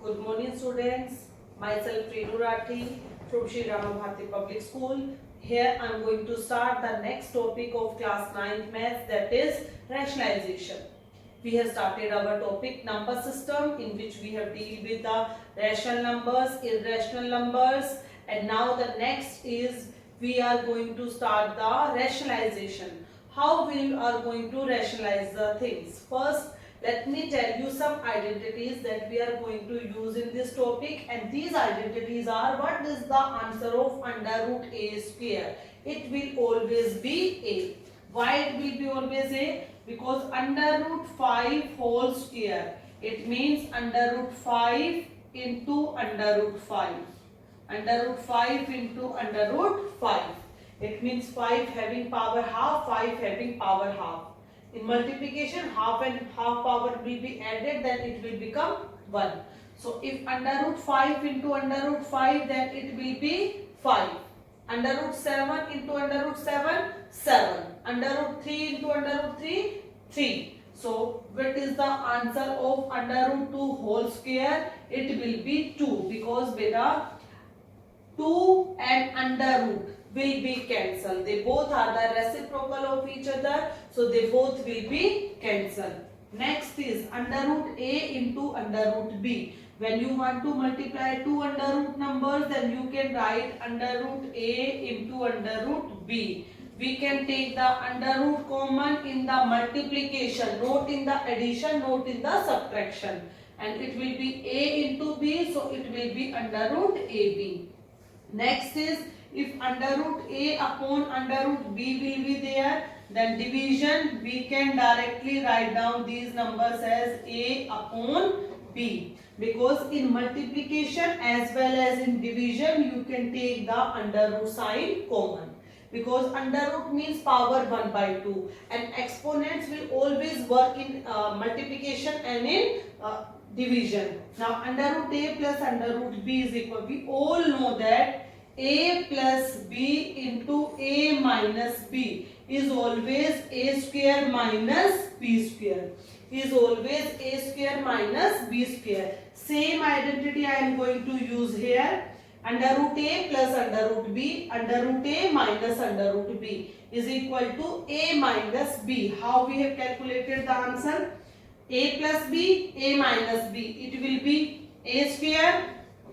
Good morning, students. Myself Renu Rathi from Sri Rama Bharati Public School. Here I am going to start the next topic of class 9th maths, that is rationalization. We have started our topic number system, in which we have dealt with the rational numbers, irrational numbers, and now the next is we are going to start the rationalization. How we are going to rationalize the things? First, let me tell you some identities that we are going to use in this topic, and these identities are: what is the answer of under root a square? It will always be a. Why it will be always a? Because under root 5 whole square, it means under root 5 into under root 5. Under root 5 into under root 5. It means 5 having power half, 5 having power half. In multiplication, half and half power will be added, then it will become 1. So if under root 5 into under root 5, then it will be 5. Under root 7 into under root 7, 7. Under root 3 into under root 3, 3. So what is the answer of under root 2 whole square? It will be 2, because beta 2 and under root will be cancelled. They both are the reciprocal of each other, so they both will be cancelled. Next is under root a into under root b. When you want to multiply two under root numbers, then you can write under root a into under root b. We can take the under root common in the multiplication, not in the addition, not in the subtraction. And it will be a into b, so it will be under root ab. Next is, if under root a upon under root b will be there, then division, we can directly write down these numbers as a upon b. Because in multiplication as well as in division, you can take the under root sign common. Because under root means power 1 by 2, and exponents will always work in multiplication and in division. Now under root a plus under root b is equal. We all know that a plus b into a minus b is always a square minus b square. Is always a square minus b square. Same identity I am going to use here. Under root a plus under root b, under root a minus under root b is equal to a minus b. How we have calculated the answer? A plus b, a minus b. It will be a square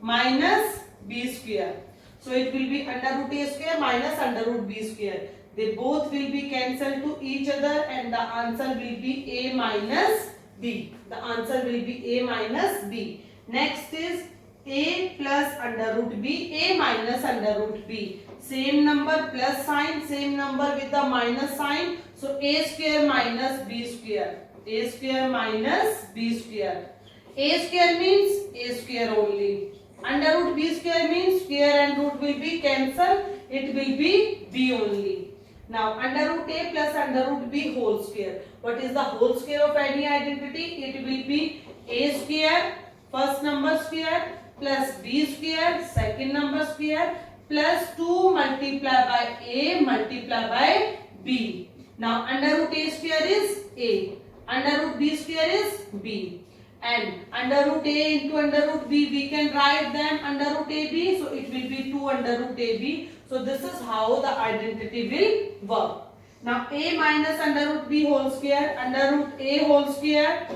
minus b square. So it will be under root a square minus under root b square. They both will be cancelled to each other, and the answer will be a minus b. The answer will be a minus b. Next is a plus under root b, a minus under root b. Same number plus sign, same number with the minus sign. So a square minus b square. A square minus b square. A square means a square only. Under root b square means square and root will be cancelled. It will be b only. Now under root a plus under root b whole square. What is the whole square of any identity? It will be a square, first number square, plus b square, second number square, plus 2 multiplied by a multiplied by b. Now under root a square is a. Under root b square is b. And under root a into under root b, we can write them under root ab, so it will be 2 under root ab. So this is how the identity will work. Now a minus under root b whole square, under root a whole square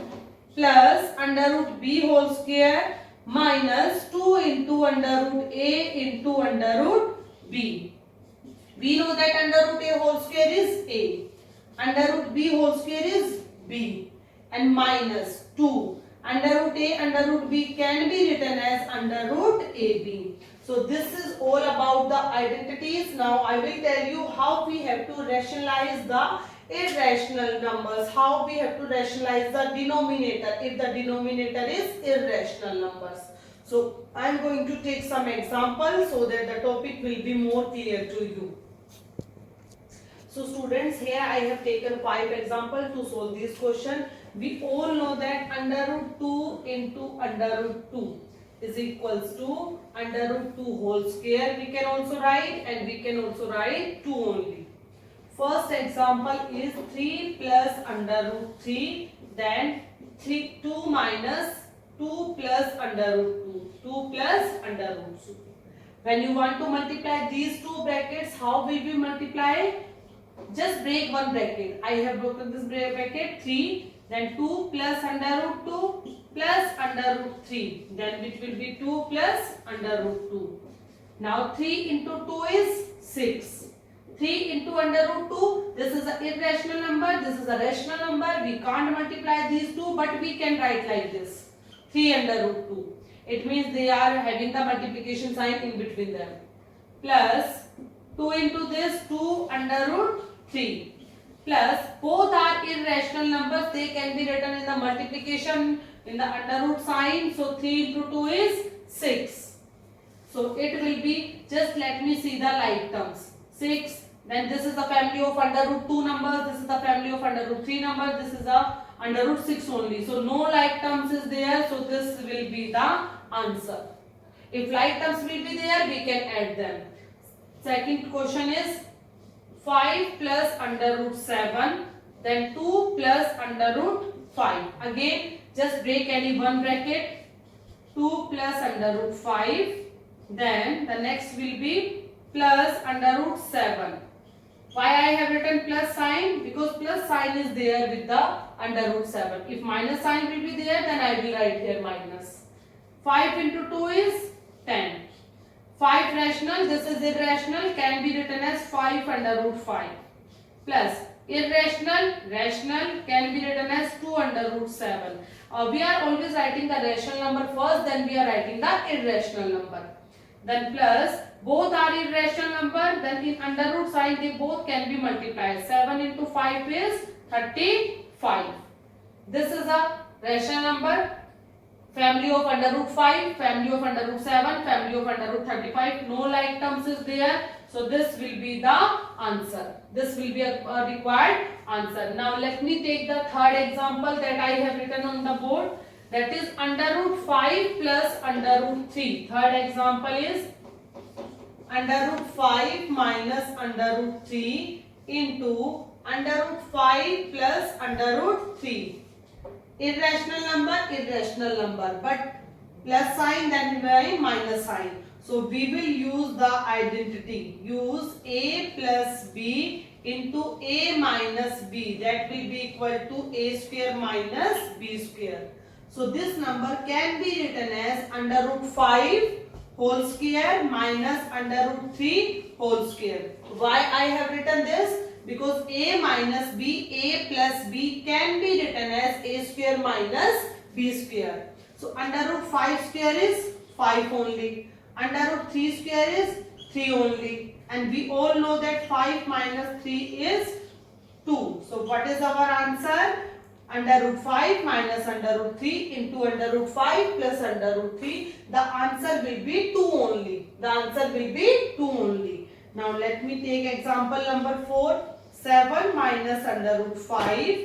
plus under root b whole square minus 2 into under root a into under root b. We know that under root a whole square is a, under root b whole square is b, and minus 2. Under root a, under root b can be written as under root ab. So this is all about the identities. Now I will tell you how we have to rationalize the irrational numbers. How we have to rationalize the denominator if the denominator is irrational numbers. So I am going to take some examples so that the topic will be more clear to you. So students, here I have taken 5 examples to solve this question. We all know that under root 2 into under root 2 is equals to under root 2 whole square. We can also write, and we can also write 2 only. First example is 3 plus under root 3, then 2 minus 2 plus under root 2. 2 plus under root 2. When you want to multiply these two brackets, how will we multiply? Just break one bracket. I have broken this bracket 3. Then 2 plus under root 2 plus under root 3. Then it will be 2 plus under root 2. Now 3 into 2 is 6. 3 into under root 2, this is an irrational number, this is a rational number. We can't multiply these two, but we can write like this. 3 under root 2. It means they are having the multiplication sign in between them. Plus 2 into this 2 under root 3. Plus both are irrational numbers. They can be written in the multiplication in the under root sign. So 3 into 2 is 6. So it will be, just let me see the like terms. 6. Then this is the family of under root 2 numbers. This is the family of under root 3 numbers. This is a under root 6 only. So no like terms is there. So this will be the answer. If like terms will be there, we can add them. Second question is 5 plus under root 7. Then 2 plus under root 5. Again, just break any one bracket. 2 plus under root 5. Then the next will be plus under root 7. Why I have written plus sign? Because plus sign is there with the under root 7. If minus sign will be there, then I will write here minus. 5 into 2 is 10. 5 rational, this is irrational, can be written as 5 under root 5. Plus irrational, rational can be written as 2 under root 7. We are always writing the rational number first, then we are writing the irrational number. Then plus, both are irrational number, then in under root sign they both can be multiplied. 7 into 5 is 35. This is a rational number. Family of under root 5, family of under root 7, family of under root 35. No like terms is there. So this will be the answer. This will be a required answer. Now let me take the third example that I have written on the board. That is under root 5 plus under root 3. Third example is under root 5 minus under root 3 into under root 5 plus under root 3. Irrational number, but plus sign, then by minus sign. So we will use the identity. Use a plus b into a minus b. That will be equal to a square minus b square. So this number can be written as under root 5 whole square minus under root 3 whole square. Why I have written this? Because a minus b, a plus b can be written as a square minus b square. So under root 5 square is 5 only. Under root 3 square is 3 only. And we all know that 5 minus 3 is 2. So what is our answer? Under root 5 minus under root 3 into under root 5 plus under root 3. The answer will be 2 only. The answer will be 2 only. Now let me take example number 4. 7 minus under root 5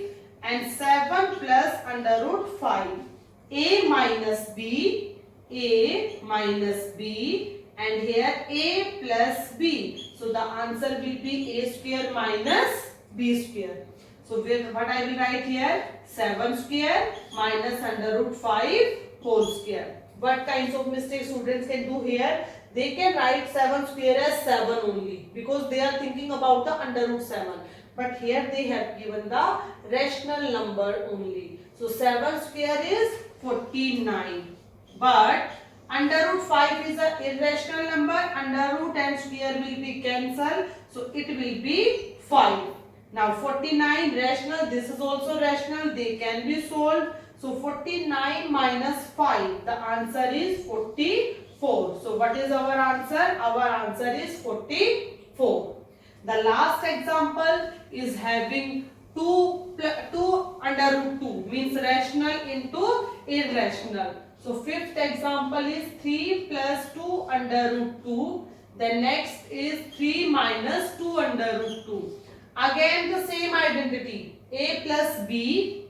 and 7 plus under root 5. A minus b, and here a plus b. So the answer will be a square minus b square. So what I will write here? 7 square minus under root 5 whole square. What kinds of mistakes students can do here? They can write 7 square as 7 only because they are thinking about the under root 7. But here they have given the rational number only. So 7 square is 49. But under root 5 is an irrational number. Under root and square will be cancelled. So it will be 5. Now 49 rational. This is also rational. They can be solved. So 49 minus 5. The answer is 44. So what is our answer? Our answer is 44. The last example is having 2 under root 2 means rational into irrational. So fifth example is 3 plus 2 under root 2. The next is 3 minus 2 under root 2. Again the same identity, a plus b,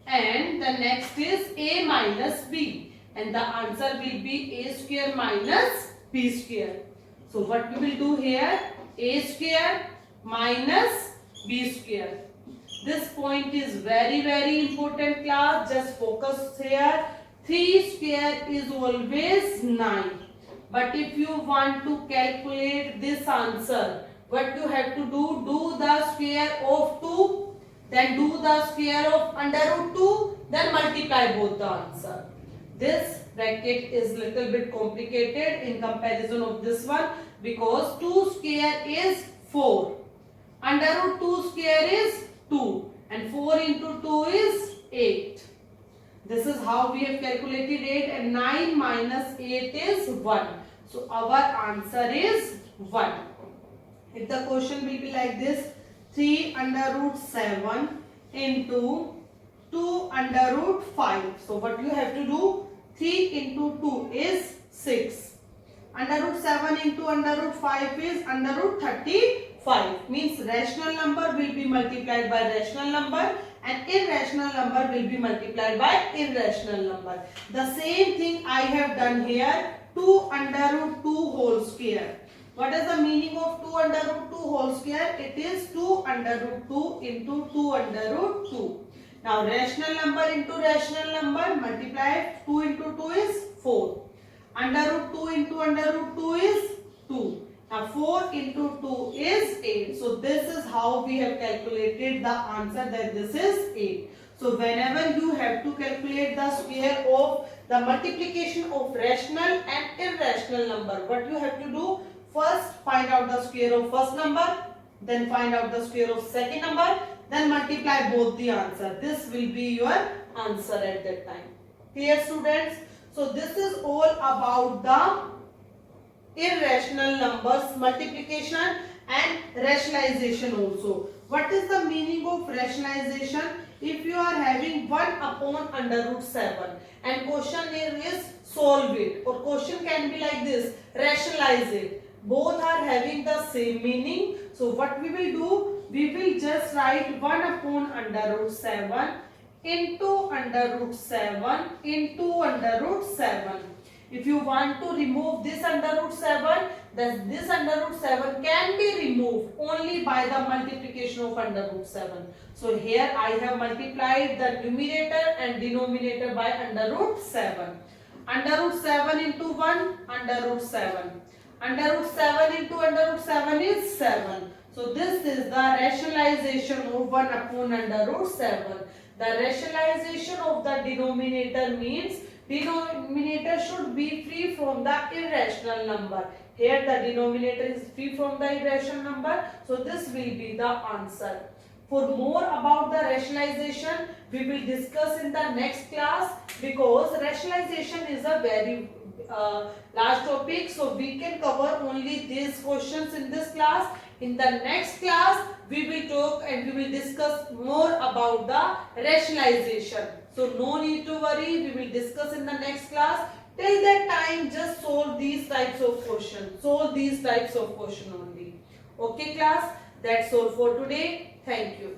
and the next is a minus b, and the answer will be a square minus b square. So what we will do here? A square minus b square. This point is very important class. Just focus here. 3 square is always 9. But if you want to calculate this answer, what you have to do the square of 2, then do the square of under root 2, then multiply both the answer. This bracket is little bit complicated in comparison of this one, because 2 square is 4, under root 2 square is 2, and 4 into 2 is 8. This is how we have calculated 8, and 9 minus 8 is 1. So our answer is 1. If the question will be like this, 3 under root 7 into 2 under root 5. So what you have to do? 3 into 2 is 6. Under root 7 into under root 5 is under root 35. Means rational number will be multiplied by rational number, and irrational number will be multiplied by irrational number. The same thing I have done here. 2 under root 2 whole square. What is the meaning of 2 under root 2 whole square? It is 2 under root 2 into 2 under root 2. Now rational number into rational number, multiply 2 into 2 is 4. Under root 2 into under root 2 is 2. Now 4 into 2 is 8. So this is how we have calculated the answer, that this is 8. So whenever you have to calculate the square of the multiplication of rational and irrational number, what you have to do? First find out the square of first number, then find out the square of second number, then multiply both the answer. This will be your answer at that time. Clear, students? So this is all about the irrational numbers multiplication and rationalization also. What is the meaning of rationalization? If you are having 1 upon under root 7 and question here is solve it, or question can be like this, rationalize it. Both are having the same meaning. So what we will do? We will just write 1 upon under root 7 into under root 7 into under root 7. If you want to remove this under root 7, then this under root 7 can be removed only by the multiplication of under root 7. So here I have multiplied the numerator and denominator by under root 7. Under root 7 into 1, under root 7. Under root 7 into under root 7 is 7. So this is the rationalization of 1 upon under root 7. The rationalization of the denominator means denominator should be free from the irrational number. Here the denominator is free from the irrational number. So this will be the answer. For more about the rationalization, we will discuss in the next class, because rationalization is a very large topic. So we can cover only these questions in this class. In the next class, we will talk and we will discuss more about the rationalization. So no need to worry, we will discuss in the next class. Till that time, just solve these types of questions. Solve these types of questions only. Okay class, that's all for today. Thank you.